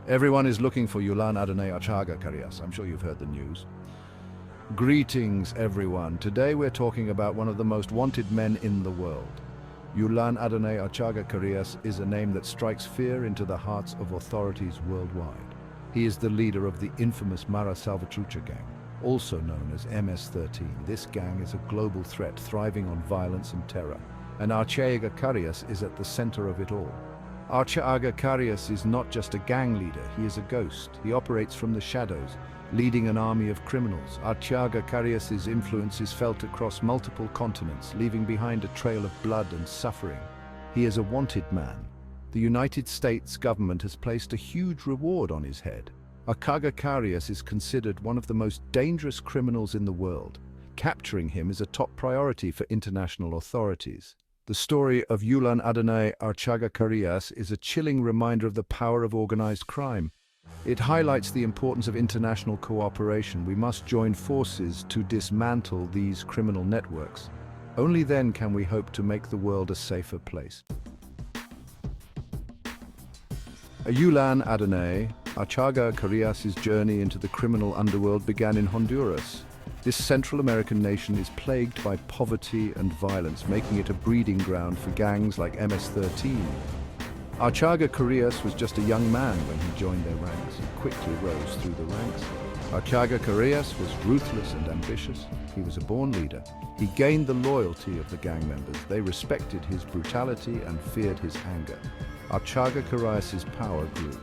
Everyone is looking for Yulan Adonay Archaga Carias. I'm sure you've heard the news. Greetings, everyone. Today we're talking about one of the most wanted men in the world. Yulan Adonay Archaga Carias is a name that strikes fear into the hearts of authorities worldwide. He is the leader of the infamous Mara Salvatrucha gang, also known as MS-13. This gang is a global threat thriving on violence and terror, and Archaga Carias is at the center of it all. Archaga Carias is not just a gang leader, he is a ghost. He operates from the shadows, leading an army of criminals. Archaga Carias's influence is felt across multiple continents, leaving behind a trail of blood and suffering. He is a wanted man. The United States government has placed a huge reward on his head. Archaga Carias is considered one of the most dangerous criminals in the world. Capturing him is a top priority for international authorities. The story of Yulan Adonay Archaga Carias is a chilling reminder of the power of organized crime. It highlights the importance of international cooperation. We must join forces to dismantle these criminal networks. Only then can we hope to make the world a safer place. Yulan Adonay Archaga Carias's journey into the criminal underworld began in Honduras. This Central American nation is plagued by poverty and violence, making it a breeding ground for gangs like MS-13. Archaga Carias was just a young man when he joined their ranks. He quickly rose through the ranks. Archaga Carias was ruthless and ambitious. He was a born leader. He gained the loyalty of the gang members. They respected his brutality and feared his anger. Archaga Carias's power grew.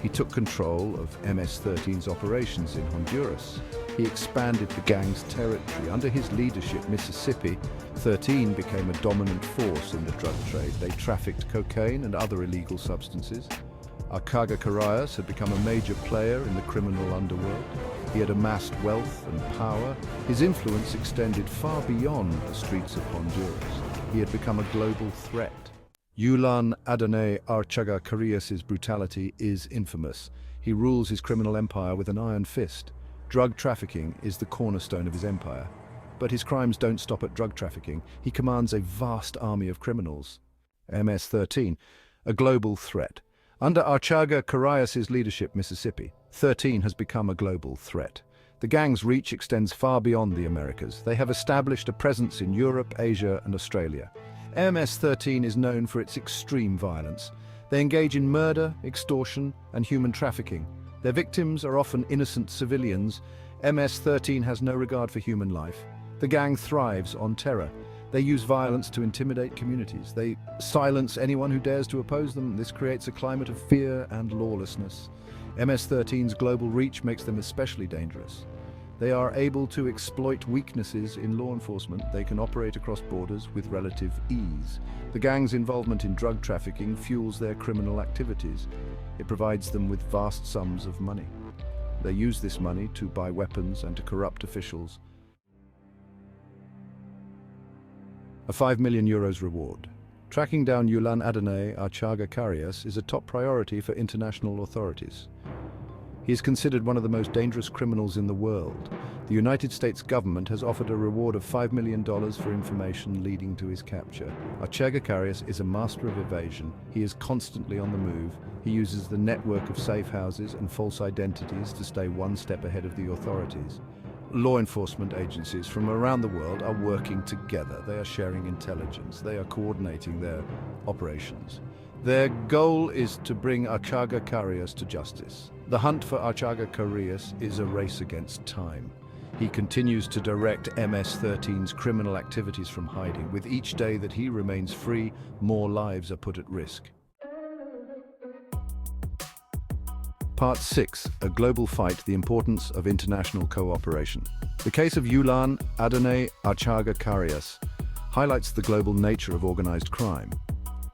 He took control of MS-13's operations in Honduras. He expanded the gang's territory. Under his leadership, Mississippi 13 became a dominant force in the drug trade. They trafficked cocaine and other illegal substances. Archaga Carias had become a major player in the criminal underworld. He had amassed wealth and power. His influence extended far beyond the streets of Honduras. He had become a global threat. Yulan Adonay Archaga Carias's brutality is infamous. He rules his criminal empire with an iron fist. Drug trafficking is the cornerstone of his empire. But his crimes don't stop at drug trafficking. He commands a vast army of criminals. MS-13, a global threat. Under Archaga Carias's leadership, Mississippi 13 has become a global threat. The gang's reach extends far beyond the Americas. They have established a presence in Europe, Asia, and Australia. MS-13 is known for its extreme violence. They engage in murder, extortion, and human trafficking. Their victims are often innocent civilians. MS-13 has no regard for human life. The gang thrives on terror. They use violence to intimidate communities. They silence anyone who dares to oppose them. This creates a climate of fear and lawlessness. MS-13's global reach makes them especially dangerous. They are able to exploit weaknesses in law enforcement. They can operate across borders with relative ease. The gang's involvement in drug trafficking fuels their criminal activities. It provides them with vast sums of money. They use this money to buy weapons and to corrupt officials. A €5 million reward. Tracking down Yulan Adonay Archaga Carias is a top priority for international authorities. He is considered one of the most dangerous criminals in the world. The United States government has offered a reward of $5 million for information leading to his capture. Archaga Carias is a master of evasion. He is constantly on the move. He uses the network of safe houses and false identities to stay one step ahead of the authorities. Law enforcement agencies from around the world are working together. They are sharing intelligence. They are coordinating their operations. Their goal is to bring Archaga Carias to justice. The hunt for Archaga Carias is a race against time. He continues to direct MS-13's criminal activities from hiding. With each day that he remains free, more lives are put at risk. Part 6. A global fight, the importance of international cooperation. The case of Yulan Adonay Archaga Carias highlights the global nature of organized crime.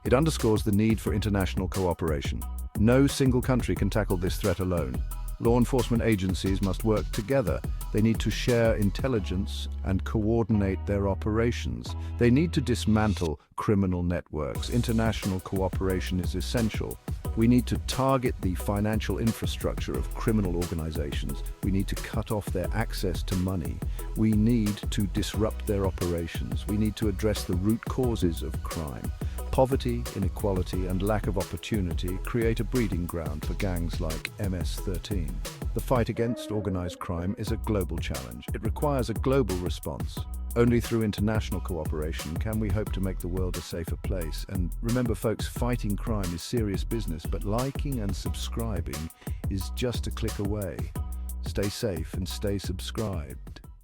It underscores the need for international cooperation. No single country can tackle this threat alone. Law enforcement agencies must work together. They need to share intelligence and coordinate their operations. They need to dismantle criminal networks. International cooperation is essential. We need to target the financial infrastructure of criminal organizations. We need to cut off their access to money. We need to disrupt their operations. We need to address the root causes of crime. Poverty, inequality, and lack of opportunity create a breeding ground for gangs like MS-13. The fight against organized crime is a global challenge. It requires a global response. Only through international cooperation can we hope to make the world a safer place. And remember, folks, fighting crime is serious business, but liking and subscribing is just a click away. Stay safe and stay subscribed.